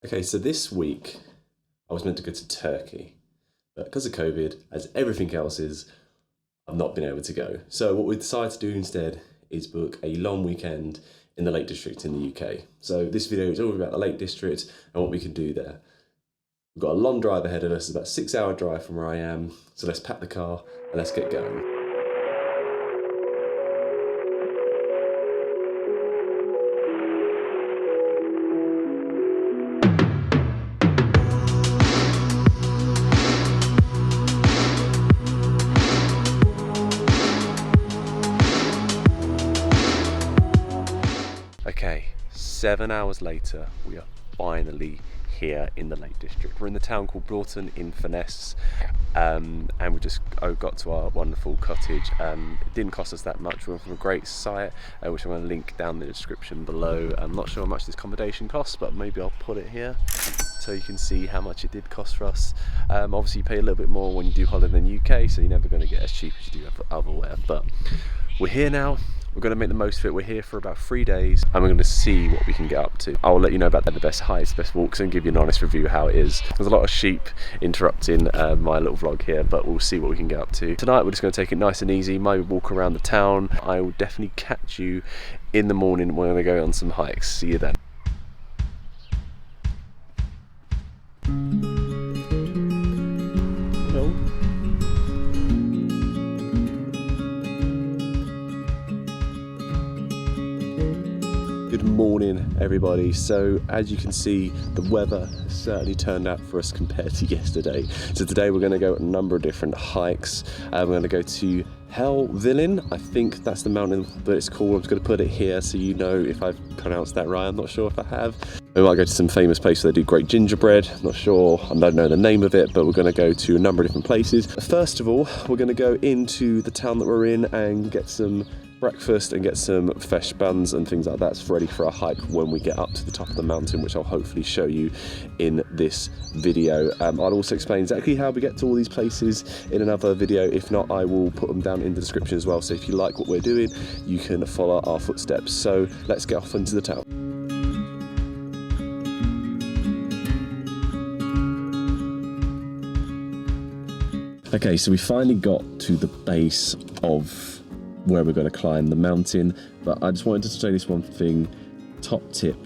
Okay, so this week I was meant to go to Turkey, but because of COVID, as everything else is, I've not been able to go. So what we decided to do instead is book a long weekend in the Lake District in the UK. So this video is all about the Lake District and what we can do there. We've got a long drive ahead of us, it's about a 6-hour drive from where I am. So let's pack the car and let's get going. Okay, 7 hours later, we are finally here in the Lake District. We're in the town called BROUGHTON-IN-FURNESS, and we just got to our wonderful cottage. It didn't cost us that much. We're from a great site, which I'm going to link down in the description below. I'm not sure how much this accommodation costs, but maybe I'll put it here so you can see how much it did cost for us. Obviously you pay a little bit more when you do holiday in the UK, so you're never going to get as cheap as you do elsewhere, but we're here now. We're going to make the most of it. We're here for about 3 days and we're going to see what we can get up to. I'll let you know about the best hikes, best walks, and give you an honest review how it is. There's a lot of sheep interrupting my little vlog here, but we'll see what we can get up to. Tonight we're just going to take it nice and easy, maybe walk around the town. I will definitely catch you in the morning. We're going to go on some hikes. See you then. Hello. Good morning everybody. So as you can see, the weather certainly turned out for us compared to yesterday. So today we're going to go a number of different hikes. We're going to go to Helvellyn, I think that's the mountain that it's called. I'm just going to put it here so you know if I've pronounced that right. I'm not sure if I have. We might go to some famous places where they do great gingerbread. I'm not sure, I don't know the name of it, but we're going to go to a number of different places. First of all, we're going to go into the town that we're in and get some breakfast and get some fresh buns and things like that ready for a hike when we get up to the top of the mountain, which I'll hopefully show you in this video. I'll also explain exactly how we get to all these places in another video. If not, I will put them down in the description as well, so if you like what we're doing you can follow our footsteps. So let's get off into the town. Okay, so we finally got to the base of where we're going to climb the mountain, but I just wanted to say this one thing. Top tip: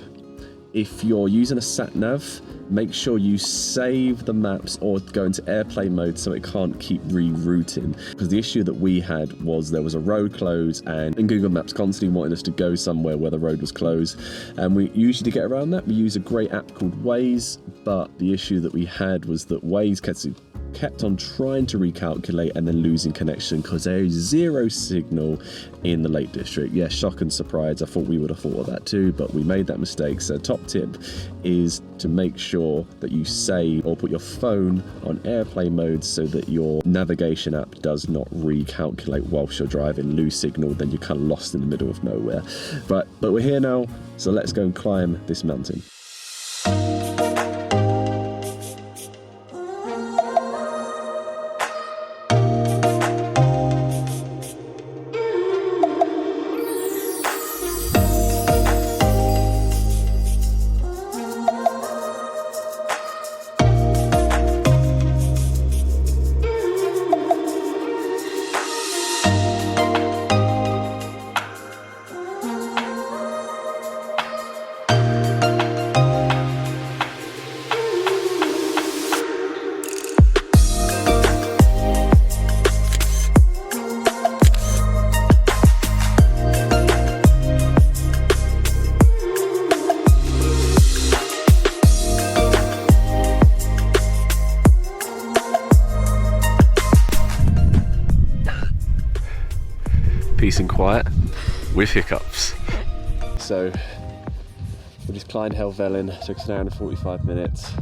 if you're using a sat nav, make sure you save the maps or go into airplane mode so it can't keep rerouting, because the issue that we had was there was a road closed and Google Maps constantly wanted us to go somewhere where the road was closed, and we usually to get around that we use a great app called Waze, but the issue that we had was that Waze kept on trying to recalculate and then losing connection because there is zero signal in the Lake District. Yeah, shock and surprise. I thought we would have thought of that too, but we made that mistake. So top tip is to make sure that you save or put your phone on airplane mode so that your navigation app does not recalculate whilst you're driving. Lose signal, then you're kind of lost in the middle of nowhere. But we're here now, so let's go and climb this mountain. Peace and quiet with hiccups. So we just climbed Helvellyn, took us an hour and 45 minutes.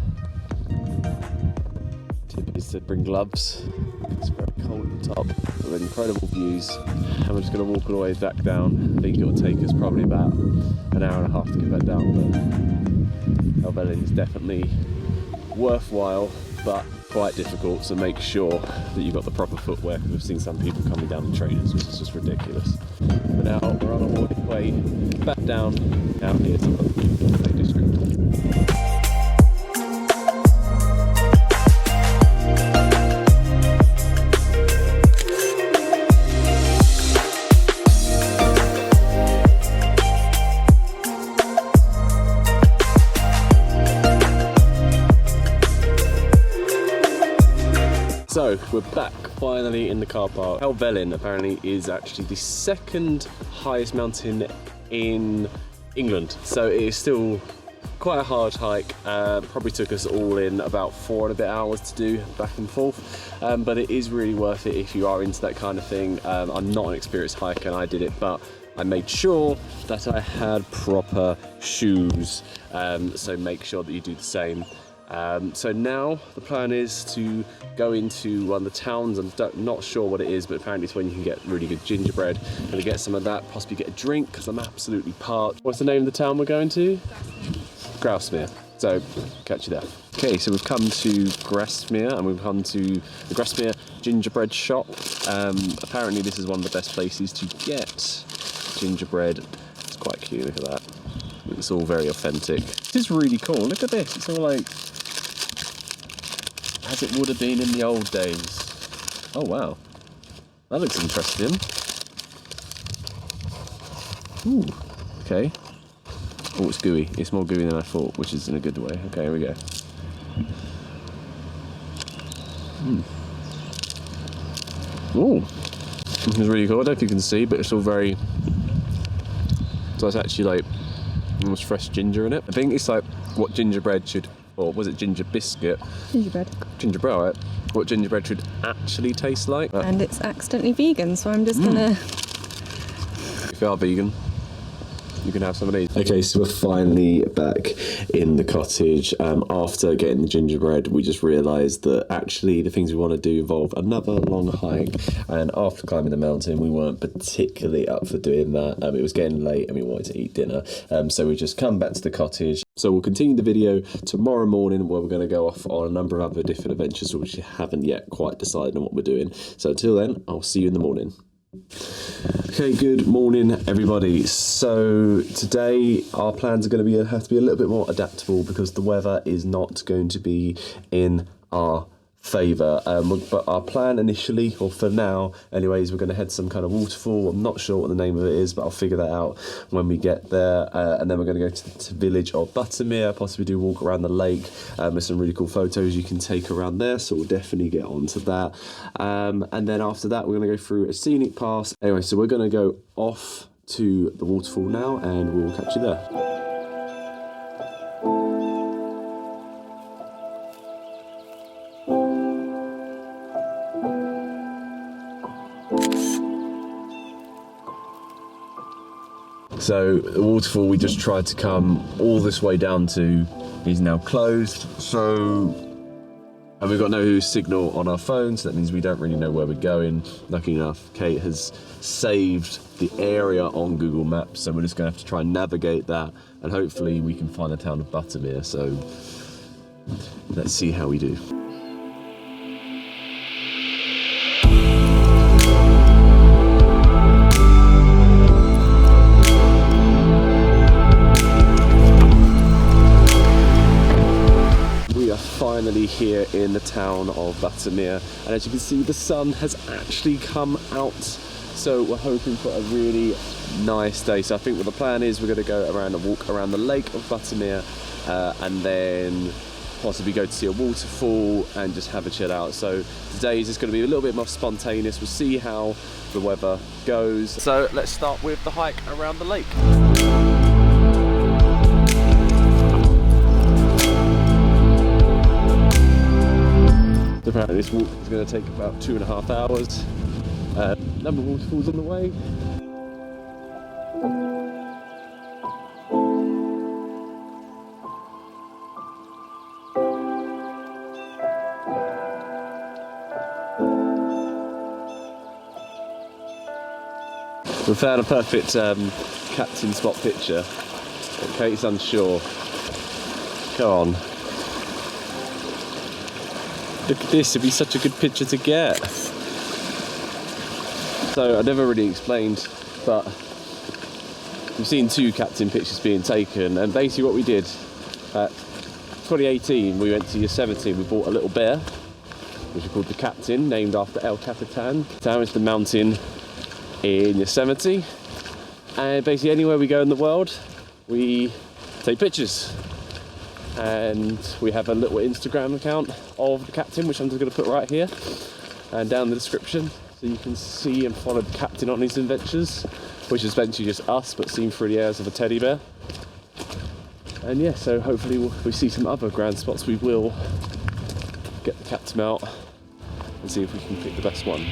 Tip is to bring gloves, it's very cold at the top, but with incredible views, and we're just going to walk all the way back down. I think it will take us probably about an hour and a half to get back down, but Helvellyn is definitely worthwhile, but quite difficult, so make sure that you've got the proper footwear, because we've seen some people coming down in trainers, which is just ridiculous. But now we're on our way back down here to the Lake District. So we're back finally in the car park. Helvellyn apparently is actually the second highest mountain in England. So it is still quite a hard hike. Probably took us all in about 4 and a bit hours to do back and forth. But it is really worth it if you are into that kind of thing. I'm not an experienced hiker and I did it, but I made sure that I had proper shoes. So make sure that you do the same. So now the plan is to go into one of the towns. I'm not sure what it is, but apparently it's when you can get really good gingerbread. I'm going to get some of that, possibly get a drink because I'm absolutely parched. What's the name of the town we're going to? Grasmere. So catch you there. Okay, so we've come to Grasmere and we've come to the Grasmere gingerbread shop. Apparently this is one of the best places to get gingerbread. It's quite cute, look at that. It's all very authentic. This is really cool, look at this. It's all like as it would have been in the old days. Oh wow, that looks interesting. Ooh, okay. Oh, it's gooey. It's more gooey than I thought, which is in a good way. Okay, here we go. Ooh, this is really cool. I don't know if you can see, but it's all very... So it's actually like almost fresh ginger in it. I think it's like what gingerbread should... Or was it ginger biscuit? Gingerbread. Gingerbread, right? What gingerbread should actually taste like. And it's accidentally vegan, so I'm just gonna... If you are vegan, you can have some of these. Okay, so we're finally back in the cottage. After getting the gingerbread, we just realised that actually the things we want to do involve another long hike. And after climbing the mountain, we weren't particularly up for doing that. It was getting late and we wanted to eat dinner. So we just come back to the cottage. So we'll continue the video tomorrow morning where we're going to go off on a number of other different adventures which we haven't yet quite decided on what we're doing. So until then, I'll see you in the morning. Okay, good morning everybody. So today our plans are going to have to be a little bit more adaptable because the weather is not going to be in our favour. But our plan initially, or for now anyways, we're going to head to some kind of waterfall. I'm not sure what the name of it is, but I'll figure that out when we get there. And then we're going to go to the village of Buttermere, possibly do a walk around the lake. There's some really cool photos you can take around there, so we'll definitely get onto that. And then after that we're going to go through a scenic pass. Anyway, so we're going to go off to the waterfall now and we'll catch you there. So the waterfall we just tried to come all this way down to is now closed. And we've got no signal on our phone, so that means we don't really know where we're going. Lucky enough, Kate has saved the area on Google Maps, so we're just going to have to try and navigate that, and hopefully we can find the town of Buttermere. So let's see how we do. Finally here in the town of Buttermere, and as you can see the sun has actually come out, so we're hoping for a really nice day. So I think what the plan is, we're going to go around and walk around the lake of Buttermere and then possibly go to see a waterfall and just have a chill out. So today is just going to be a little bit more spontaneous. We'll see how the weather goes. So let's start with the hike around the lake. Apparently this walk is going to take about 2.5 hours. Number of waterfalls on the way. We found a perfect captain spot picture. Kate's unsure. Come on. Look at this, it'd be such a good picture to get. So I never really explained, but we've seen 2 captain pictures being taken, and basically what we did, 2018 we went to Yosemite, we bought a little bear, which we called the Captain, named after El Capitan. Town is the mountain in Yosemite, and basically anywhere we go in the world, we take pictures. and we have a little Instagram account of the captain, which I'm just going to put right here and down in the description, so you can see and follow the captain on his adventures, which is eventually just us but seen through the airs of a teddy bear. And yeah, so hopefully we see some other grand spots. We will get the captain out and see if we can pick the best one.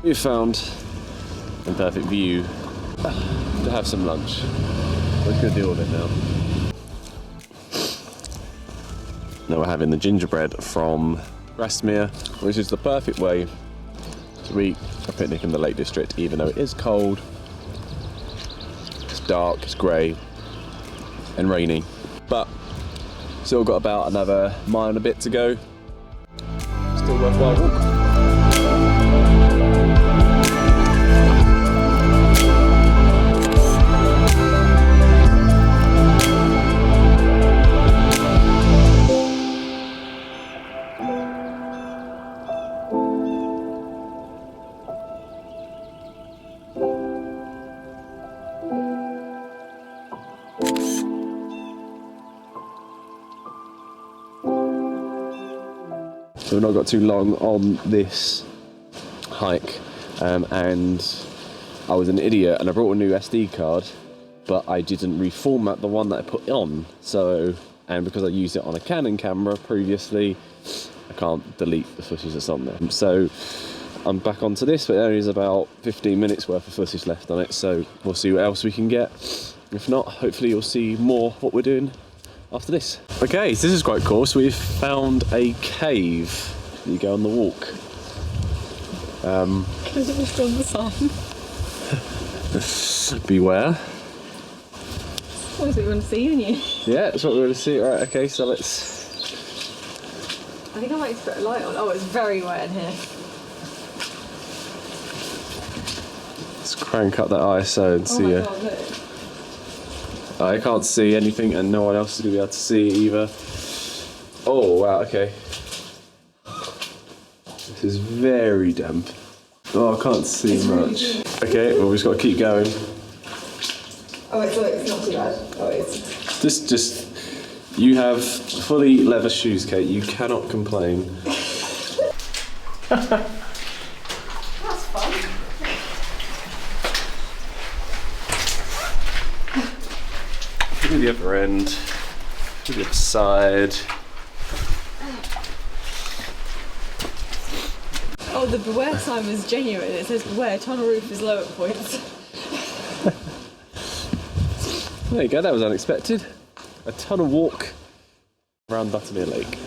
We've found a perfect view to have some lunch. We're just gonna deal with it now. Now we're having the gingerbread from Grasmere, which is the perfect way to eat a picnic in the Lake District, even though it is cold, it's dark, it's grey and rainy. But still got about another mile and a bit to go. Still worthwhile walk. So we've not got too long on this hike, and I was an idiot and I brought a new SD card, but I didn't reformat the one that I put on. So, and because I used it on a Canon camera previously, I can't delete the footage that's on there. So I'm back onto this, but there is about 15 minutes worth of footage left on it, so we'll see what else we can get. If not, hopefully you'll see more what we're doing after this. Okay, so this is quite cool. So we've found a cave. You go on the walk. Because it was on the sign. Beware. What is it you want to see, didn't you? Yeah, that's what we're going to see. Right, okay, so let's... I think I might just put a light on. Oh, it's very wet in here. Let's crank up that ISO and see. Oh my God, look. I can't see anything and no one else is going to be able to see either. Oh, wow, okay. This is very damp. Oh, I can't see much. Okay, well, we've just got to keep going. Oh, it's not too bad. Oh, it's... Just, you have fully leather shoes, Kate. You cannot complain. That's fun. To the other end, to the other side. Oh, the beware sign was genuine. It says beware, tunnel roof is low at points. There you go, that was unexpected. A tunnel walk around Buttermere Lake.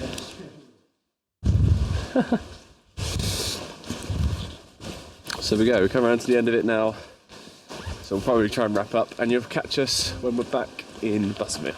So we go, we come around to the end of it now. So we'll probably try and wrap up and you'll catch us when we're back in Buttermere.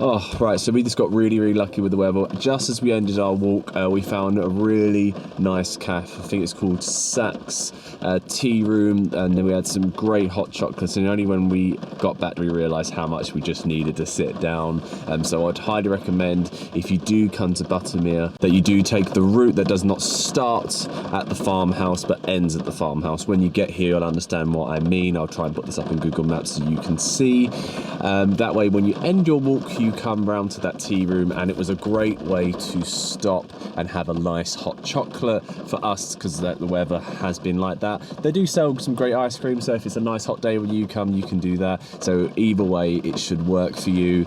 Oh, right, so we just got really lucky with the weather. Just as we ended our walk, we found a really nice cafe. I think it's called Saks Tea Room, and then we had some great hot chocolates, and only when we got back we realised how much we just needed to sit down. So I'd highly recommend, if you do come to Buttermere, that you do take the route that does not start at the farmhouse but ends at the farmhouse. When you get here you'll understand what I mean. I'll try and put this up on Google Maps so you can see. That way when you end your walk you come round to that tea room, and it was a great way to stop and have a nice hot chocolate for us, because the weather has been like that. They do sell some great ice cream, so if it's a nice hot day when you come you can do that. So either way it should work for you.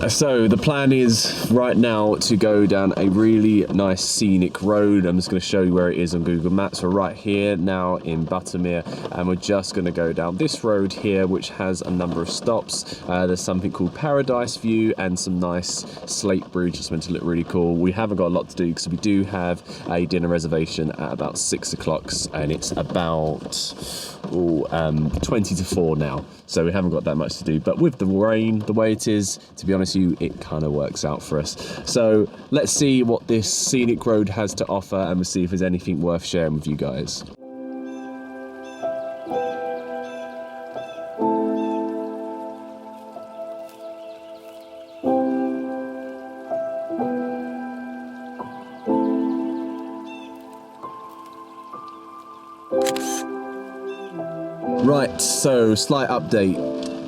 So the plan is right now to go down a really nice scenic road. I'm just going to show you where it is on Google Maps. We're right here now in Buttermere, and we're just going to go down this road here, which has a number of stops. There's something called Paradise View, view and some nice slate brew, just meant to look really cool. We haven't got a lot to do because we do have a dinner reservation at about 6 o'clock, and it's about 20 to 4 now, so we haven't got that much to do. But with the rain the way it is, to be honest with you, it kind of works out for us. So let's see what this scenic road has to offer, and we'll see if there's anything worth sharing with you guys. Right, so slight update.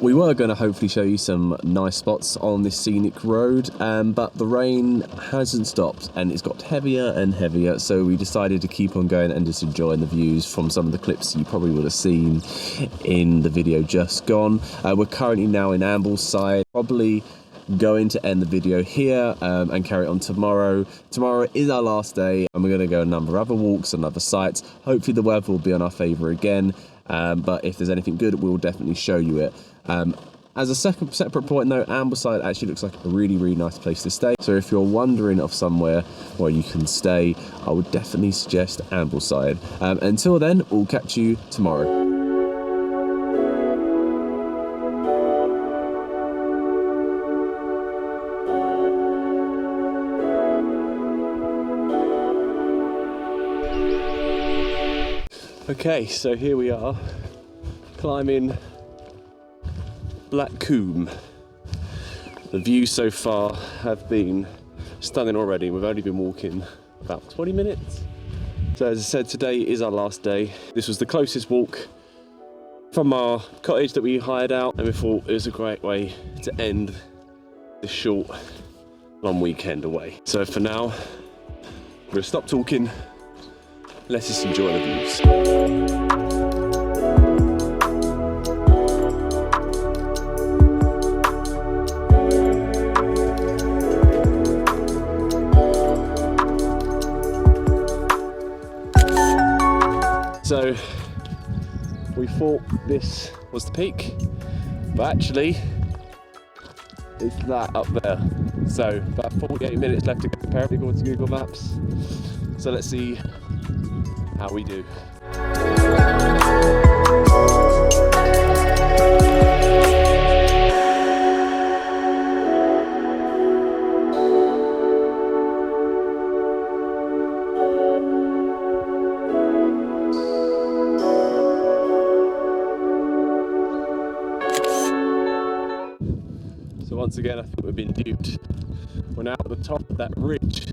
We were going to hopefully show you some nice spots on this scenic road, but the rain hasn't stopped and it's got heavier and heavier, so we decided to keep on going and just enjoying the views from some of the clips you probably would have seen in the video just gone. We're currently now in Ambleside, probably going to end the video here and carry on tomorrow. Tomorrow is our last day and we're going to go a number of other walks and other sites. Hopefully the weather will be on our favour again, but if there's anything good, we'll definitely show you it. As a separate point though, Ambleside actually looks like a really nice place to stay. So if you're wondering of somewhere where you can stay, I would definitely suggest Ambleside. Until then, we'll catch you tomorrow. Okay, so here we are, climbing Black Coombe. The views so far have been stunning already. We've only been walking about 20 minutes. So as I said, today is our last day. This was the closest walk from our cottage that we hired out, and we thought it was a great way to end this short, long weekend away. So for now, we're gonna stop talking. Let's just enjoy the views. So we thought this was the peak, but actually it's that up there. So about 48 minutes left to go, apparently, according to Google Maps. So let's see how we do. So once again, I think we've been duped. We're now at the top of that ridge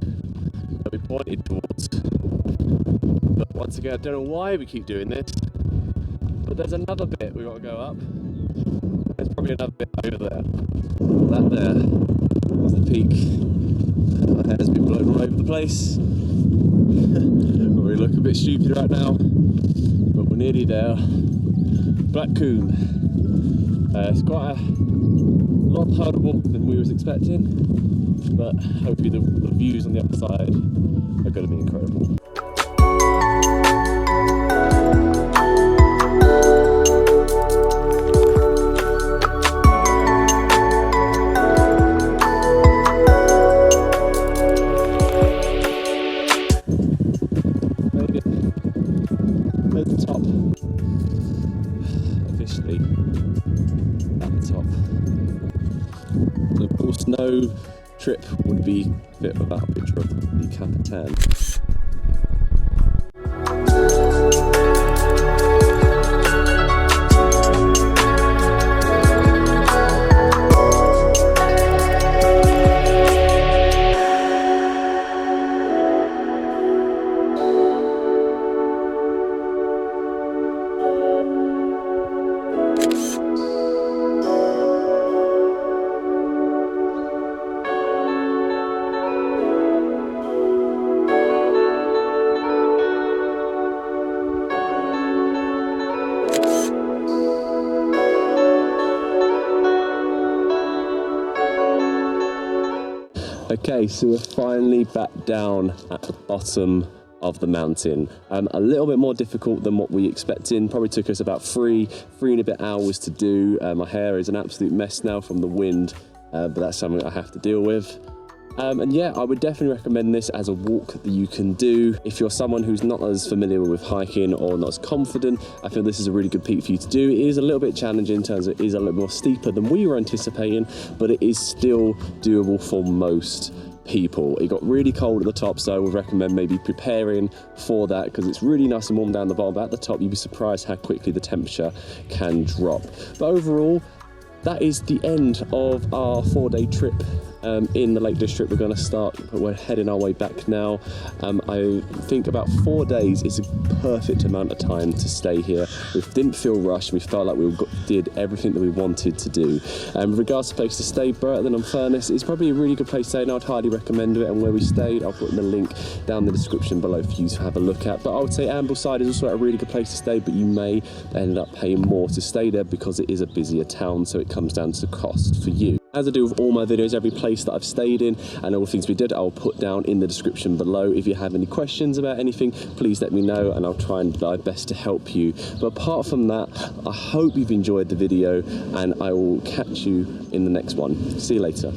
that we pointed towards. But once again, I don't know why we keep doing this, but there's another bit we've got to go up. There's probably another bit over there. That there is the peak. My hair's been blown all over the place. We look a bit stupid right now, but we're nearly there. Black Coombe. It's quite a lot harder walk than we was expecting, but hopefully the views on the other side are going to be incredible. At the top, officially at the top. And of course, no trip would be fit without a picture of the Capitan. Okay, so we're finally back down at the bottom of the mountain. A little bit more difficult than what we expected. Probably took us about three and a bit hours to do. My hair is an absolute mess now from the wind but that's something I have to deal with. And yeah, I would definitely recommend this as a walk that you can do. If you're someone who's not as familiar with hiking or not as confident, I feel this is a really good peak for you to do. It is a little bit challenging in terms of it is a little more steeper than we were anticipating, but it is still doable for most people. It got really cold at the top, so I would recommend maybe preparing for that, because it's really nice and warm down the bottom, but at the top you'd be surprised how quickly the temperature can drop. But overall, that is the end of our 4-day trip in the Lake District. We're heading our way back now. I think about 4 days is a perfect amount of time to stay here. We didn't feel rushed. We felt like we did everything that we wanted to do. With regards to place to stay, Buttermere-in-Furness is probably a really good place to stay, and I'd highly recommend it. And where we stayed, I'll put in the link down in the description below for you to have a look at. But I would say Ambleside is also a really good place to stay, but you may end up paying more to stay there because it is a busier town, so it comes down to cost for you. As I do with all my videos, every place that I've stayed in and all the things we did, I'll put down in the description below. If you have any questions about anything, please let me know and I'll try and do my best to help you. But apart from that, I hope you've enjoyed the video and I will catch you in the next one. See you later.